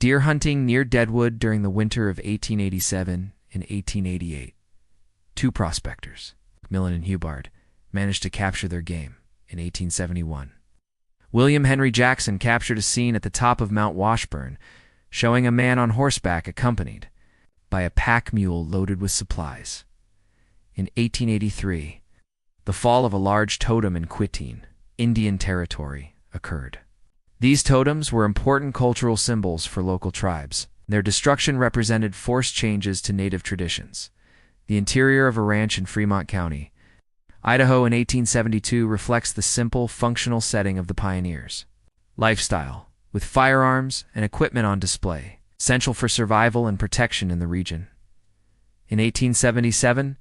Deer hunting near Deadwood during the winter of 1887 and 1888. Two prospectors, Millen and Hubbard, managed to capture their game in 1871. William Henry Jackson captured a scene at the top of Mount Washburn, showing a man on horseback accompanied by a pack mule loaded with supplies. In 1883, the fall of a large totem in Quitine, Indian Territory, occurred. These totems were important cultural symbols for local tribes. Their destruction represented forced changes to native traditions. The interior of a ranch in Fremont County, Idaho in 1872 reflects the simple, functional setting of the pioneers' lifestyle, with firearms and equipment on display, essential for survival and protection in the region. In 1877,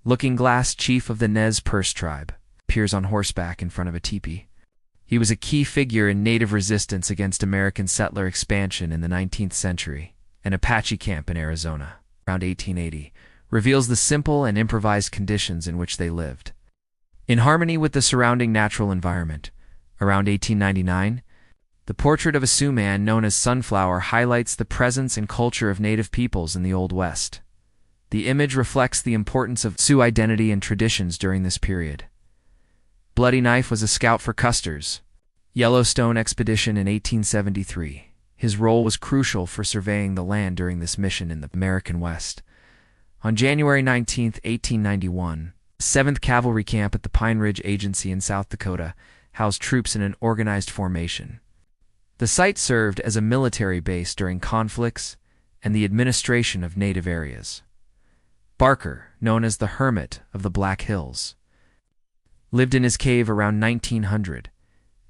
Looking Glass, chief of the Nez Perce tribe, appears on horseback in front of a teepee. He was a key figure in native resistance against American settler expansion in the 19th century. An Apache camp in Arizona, around 1880, reveals the simple and improvised conditions in which they lived. In harmony with the surrounding natural environment, around 1899, the portrait of a Sioux man known as Sunflower highlights the presence and culture of native peoples in the Old West. The image reflects the importance of Sioux identity and traditions during this period. Bloody Knife was a scout for Custer's Yellowstone expedition in 1873. His role was crucial for surveying the land during this mission in the American West. On January 19, 1891, the 7th Cavalry Camp at the Pine Ridge Agency in South Dakota housed troops in an organized formation. The site served as a military base during conflicts and the administration of native areas. Barker, known as the Hermit of the Black Hills, lived in his cave around 1900,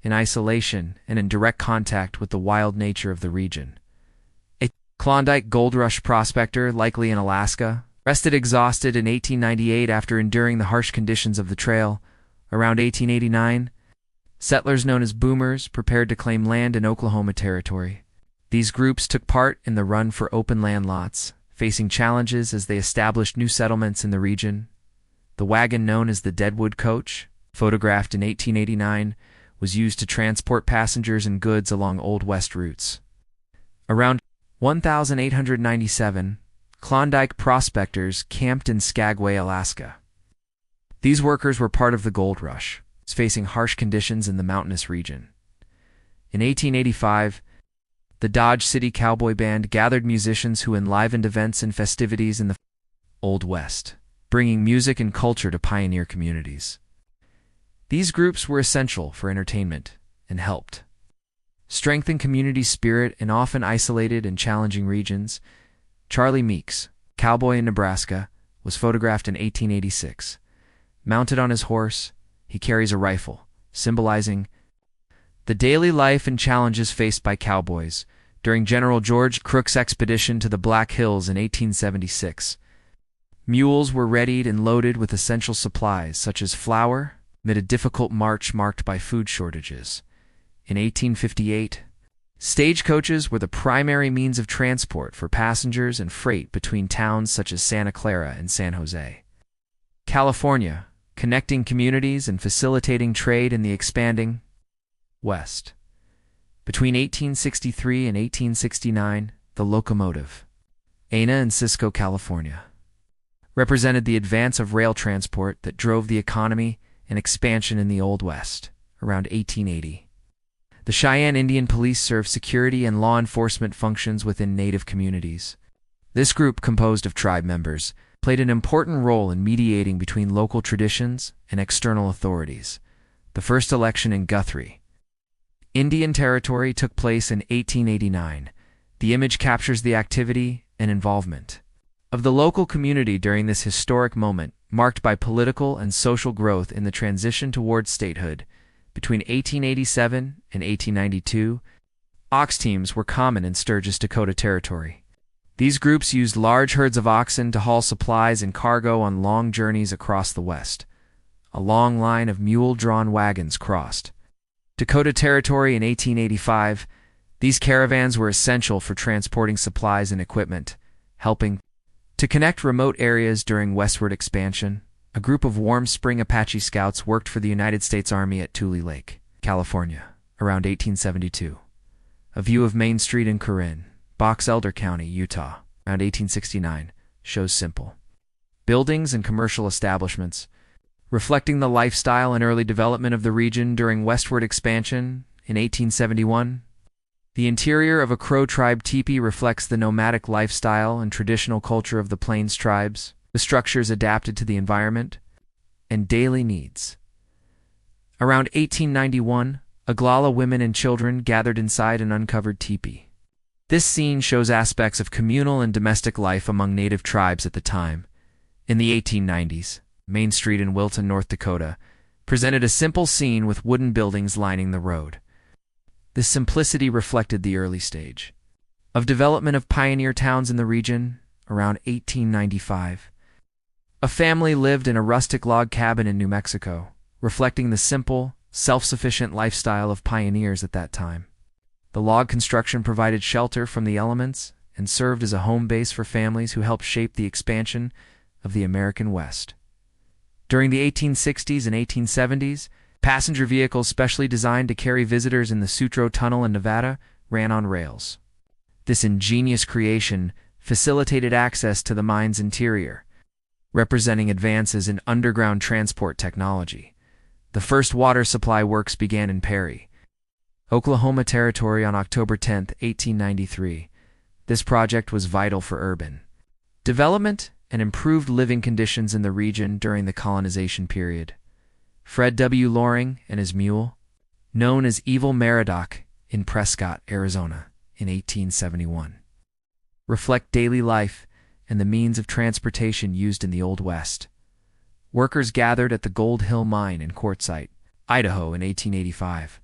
in isolation and in direct contact with the wild nature of the region. A Klondike Gold Rush prospector, likely in Alaska, rested exhausted in 1898 after enduring the harsh conditions of the trail. Around 1889, settlers known as Boomers prepared to claim land in Oklahoma Territory. These groups took part in the run for open land lots, facing challenges as they established new settlements in the region. The wagon known as the Deadwood Coach, photographed in 1889, was used to transport passengers and goods along Old West routes. Around 1897, Klondike prospectors camped in Skagway, Alaska. These workers were part of the gold rush, facing harsh conditions in the mountainous region. In 1885, the Dodge City Cowboy Band gathered musicians who enlivened events and festivities in the Old West, bringing music and culture to pioneer communities. These groups were essential for entertainment and helped strengthen community spirit in often isolated and challenging regions. Charlie Meeks, cowboy in Nebraska, was photographed in 1886. Mounted on his horse, he carries a rifle, symbolizing the daily life and challenges faced by cowboys during General George Crook's expedition to the Black Hills in 1876. Mules were readied and loaded with essential supplies such as flour, amid a difficult march marked by food shortages. In 1858, stagecoaches were the primary means of transport for passengers and freight between towns such as Santa Clara and San Jose, California, connecting communities and facilitating trade in the expanding West. Between 1863 and 1869, the locomotive, Ana in Cisco, California, represented the advance of rail transport that drove the economy and expansion in the Old West. Around 1880, the Cheyenne Indian Police served security and law enforcement functions within native communities. This group, composed of tribe members, played an important role in mediating between local traditions and external authorities. The first election in Guthrie, Indian Territory, took place in 1889. The image captures the activity and involvement of the local community during this historic moment, marked by political and social growth in the transition towards statehood. Between 1887 and 1892, ox teams were common in Sturgis, Dakota Territory. These groups used large herds of oxen to haul supplies and cargo on long journeys across the West. A long line of mule-drawn wagons crossed Dakota Territory in 1885. These caravans were essential for transporting supplies and equipment, helping to connect remote areas during westward expansion. A group of Warm Spring Apache Scouts worked for the United States Army at Tule Lake, California, around 1872. A view of Main Street in Corinne, Box Elder County, Utah, around 1869, shows simple buildings and commercial establishments, reflecting the lifestyle and early development of the region during westward expansion in 1871. The interior of a Crow tribe teepee reflects the nomadic lifestyle and traditional culture of the Plains tribes, the structures adapted to the environment and daily needs. Around 1891, Oglala women and children gathered inside an uncovered teepee. This scene shows aspects of communal and domestic life among native tribes at the time. In the 1890s, Main Street in Wilton, North Dakota, presented a simple scene with wooden buildings lining the road. This simplicity reflected the early stage of development of pioneer towns in the region around 1895. A family lived in a rustic log cabin in New Mexico, reflecting the simple, self-sufficient lifestyle of pioneers at that time. The log construction provided shelter from the elements and served as a home base for families who helped shape the expansion of the American West. During the 1860s and 1870s, passenger vehicles specially designed to carry visitors in the Sutro Tunnel in Nevada ran on rails. This ingenious creation facilitated access to the mine's interior, representing advances in underground transport technology. The first water supply works began in Perry, Oklahoma Territory on October 10, 1893. This project was vital for urban development and improved living conditions in the region during the colonization period. Fred W. Loring and his mule, known as Evil Merodach in Prescott, Arizona, in 1871, reflect daily life and the means of transportation used in the Old West. Workers gathered at the Gold Hill Mine in Quartzsite, Idaho in 1885.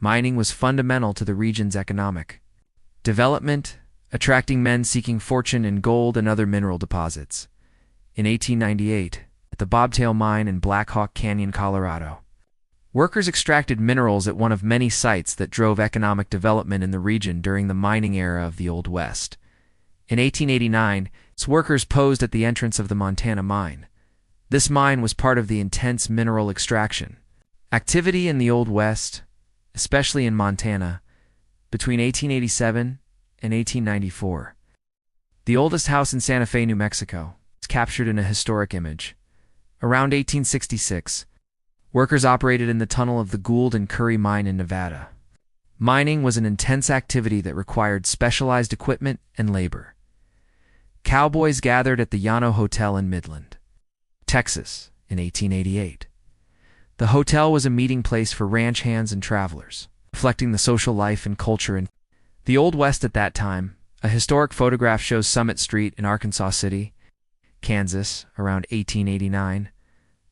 Mining was fundamental to the region's economic development, attracting men seeking fortune in gold and other mineral deposits. In 1898, at the Bobtail Mine in Black Hawk Canyon, Colorado, workers extracted minerals at one of many sites that drove economic development in the region during the mining era of the Old West. In 1889, its workers posed at the entrance of the Montana mine. This mine was part of the intense mineral extraction activity in the Old West, especially in Montana, between 1887 and 1894. The oldest house in Santa Fe, New Mexico, is captured in a historic image. Around 1866, workers operated in the tunnel of the Gould and Curry mine in Nevada. Mining was an intense activity that required specialized equipment and labor. Cowboys gathered at the Llano Hotel in Midland, Texas, in 1888. The hotel was a meeting place for ranch hands and travelers, reflecting the social life and culture in the Old West at that time. A historic photograph shows Summit Street in Arkansas City, Kansas, around 1889.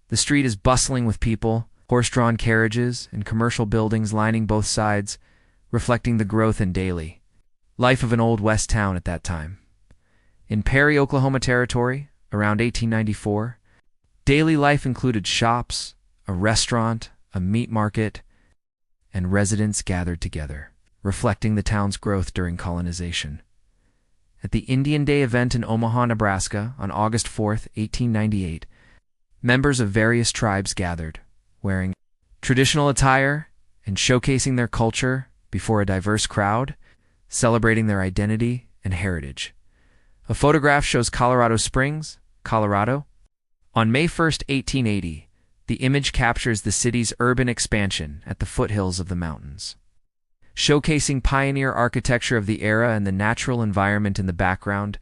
The street is bustling with people, horse-drawn carriages, and commercial buildings lining both sides, reflecting the growth and daily life of an Old West town at that time. In Perry, Oklahoma Territory, around 1894, daily life included shops, a restaurant, a meat market, and residents gathered together, reflecting the town's growth during colonization. At the Indian Day event in Omaha, Nebraska, on August 4, 1898, members of various tribes gathered, wearing traditional attire and showcasing their culture before a diverse crowd, celebrating their identity and heritage. A photograph shows Colorado Springs, Colorado. On May 1, 1880, the image captures the city's urban expansion at the foothills of the mountains, showcasing pioneer architecture of the era and the natural environment in the background,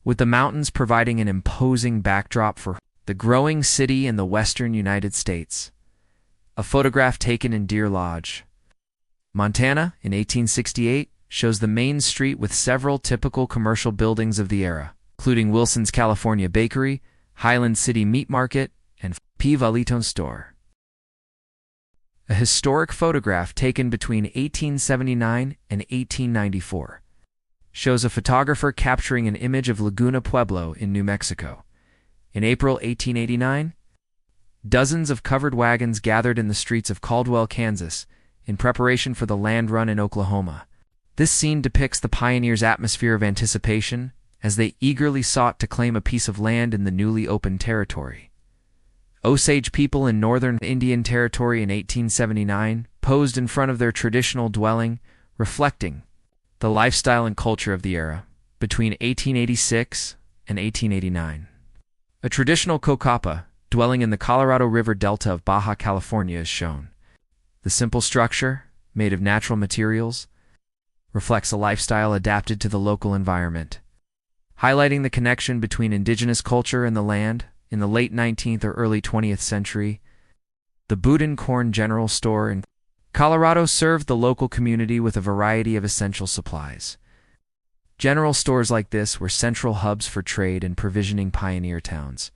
with the mountains providing an imposing backdrop for the growing city in the western United States. A photograph taken in Deer Lodge, Montana, in 1868, shows the main street with several typical commercial buildings of the era, including Wilson's California Bakery, Highland City Meat Market, and P. Valiton Store. A historic photograph taken between 1879 and 1894 shows a photographer capturing an image of Laguna Pueblo in New Mexico. In April 1889, dozens of covered wagons gathered in the streets of Caldwell, Kansas, in preparation for the land run in Oklahoma. This scene depicts the pioneers' atmosphere of anticipation as they eagerly sought to claim a piece of land in the newly opened territory. Osage people in northern Indian Territory in 1879 posed in front of their traditional dwelling, reflecting The lifestyle and culture of the era, between 1886 and 1889. A traditional cocapa, dwelling in the Colorado River Delta of Baja California, is shown. The simple structure, made of natural materials, reflects a lifestyle adapted to the local environment, highlighting the connection between indigenous culture and the land. In the late 19th or early 20th century, the Boudin Corn General Store in Colorado served the local community with a variety of essential supplies. General stores like this were central hubs for trade and provisioning pioneer towns.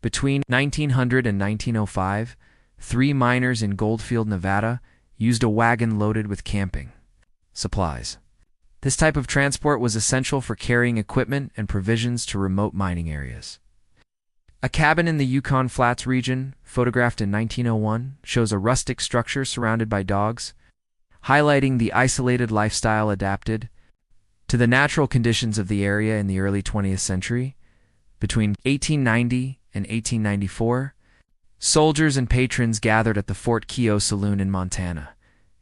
Between 1900 and 1905, 3 miners in Goldfield, Nevada, used a wagon loaded with camping supplies. This type of transport was essential for carrying equipment and provisions to remote mining areas. A cabin in the Yukon Flats region, photographed in 1901, shows a rustic structure surrounded by dogs, highlighting the isolated lifestyle adapted to the natural conditions of the area in the early 20th century. Between 1890 and 1894, soldiers and patrons gathered at the Fort Keogh Saloon in Montana,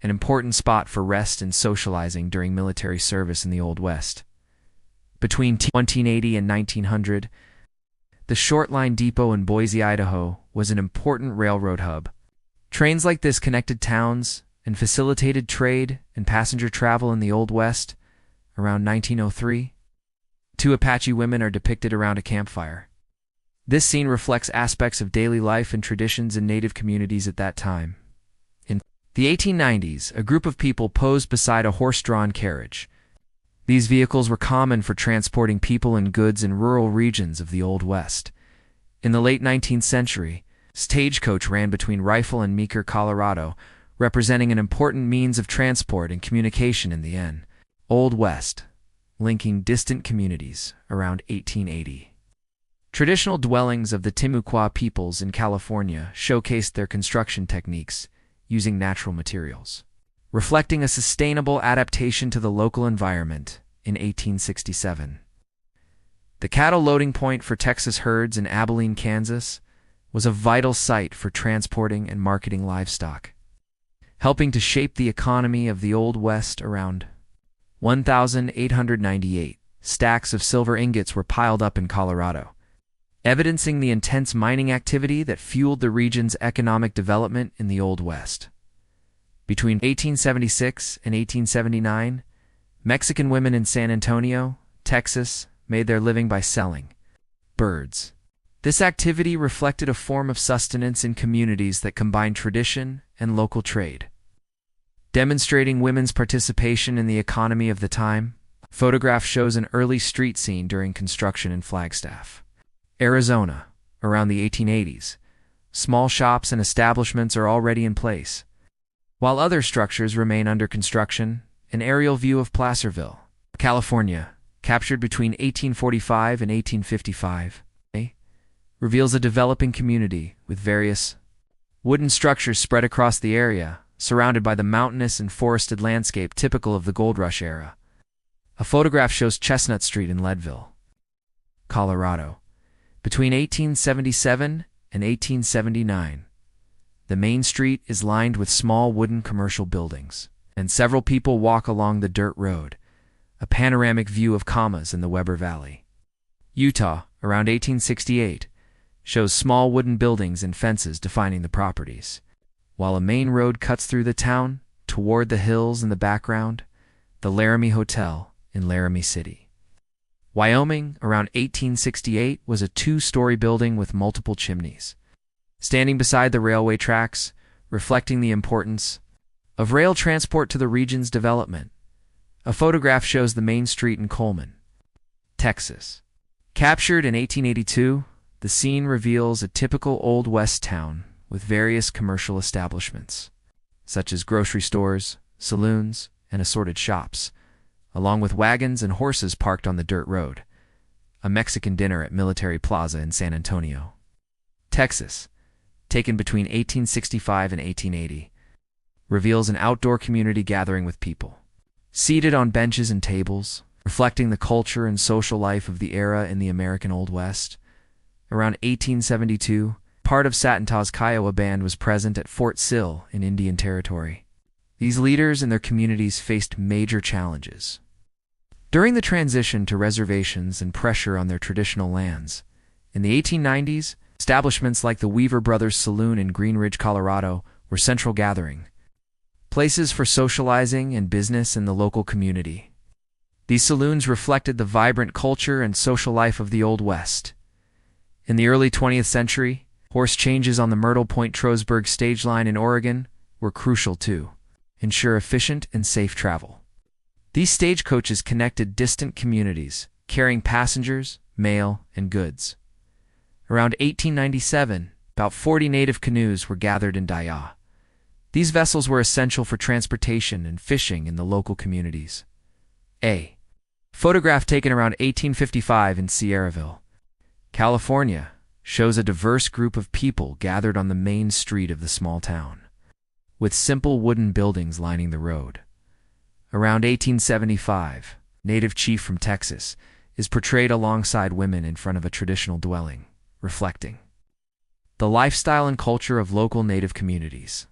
an important spot for rest and socializing during military service in the Old West. Between 1880 and 1900, the Short Line Depot in Boise, Idaho, was an important railroad hub. Trains like this connected towns and facilitated trade and passenger travel in the Old West. Around 1903, 2 Apache women are depicted around a campfire. This scene reflects aspects of daily life and traditions in Native communities at that time. In the 1890s, a group of people posed beside a horse-drawn carriage. These vehicles were common for transporting people and goods in rural regions of the Old West. In the late 19th century, stagecoach ran between Rifle and Meeker, Colorado, representing an important means of transport and communication in the Old West, linking distant communities around 1880. Traditional dwellings of the Timucua peoples in California showcased their construction techniques using natural materials, reflecting a sustainable adaptation to the local environment. In 1867, the cattle loading point for Texas herds in Abilene, Kansas, was a vital site for transporting and marketing livestock, helping to shape the economy of the Old West. Around 1,898 stacks of silver ingots were piled up in Colorado, evidencing the intense mining activity that fueled the region's economic development in the Old West. Between 1876 and 1879, Mexican women in San Antonio, Texas, made their living by selling birds. This activity reflected a form of sustenance in communities that combined tradition and local trade. Demonstrating women's participation in the economy of the time, a photograph shows an early street scene during construction in Flagstaff, Arizona. Around the 1880s, small shops and establishments are already in place, while other structures remain under construction. An aerial view of Placerville, California, captured between 1845 and 1855, reveals a developing community with various wooden structures spread across the area, surrounded by the mountainous and forested landscape typical of the Gold Rush era. A photograph shows Chestnut Street in Leadville, Colorado. Between 1877 and 1879, the main street is lined with small wooden commercial buildings, and several people walk along the dirt road, a panoramic view of Camas in the Weber Valley. Utah, around 1868, shows small wooden buildings and fences defining the properties, while a main road cuts through the town. Toward the hills in the background, the Laramie Hotel in Laramie City. Wyoming, around 1868, was a 2-story building with multiple chimneys, standing beside the railway tracks, reflecting the importance of rail transport to the region's development. A photograph shows the main street in Coleman, Texas. Captured in 1882, the scene reveals a typical Old West town with various commercial establishments, such as grocery stores, saloons, and assorted shops, along with wagons and horses parked on the dirt road. A Mexican dinner at Military Plaza in San Antonio, Texas, taken between 1865 and 1880, reveals an outdoor community gathering with people seated on benches and tables, reflecting the culture and social life of the era in the American Old West. Around 1872, part of Satantaw's Kiowa band was present at Fort Sill in Indian Territory. These leaders and their communities faced major challenges, During the transition to reservations and pressure on their traditional lands, in the 1890s, establishments like the Weaver Brothers Saloon in Green Ridge, Colorado, were central gathering places for socializing and business in the local community. These saloons reflected the vibrant culture and social life of the Old West. In the early 20th century, horse changes on the Myrtle Point-Troesburg stage line in Oregon were crucial to ensure efficient and safe travel. These stagecoaches connected distant communities, carrying passengers, mail, and goods. Around 1897, about 40 native canoes were gathered in Daya. These vessels were essential for transportation and fishing in the local communities. A photograph taken around 1855 in Sierraville, California, shows a diverse group of people gathered on the main street of the small town, with simple wooden buildings lining the road. Around 1875, native chief from Texas is portrayed alongside women in front of a traditional dwelling, reflecting the lifestyle and culture of local native communities.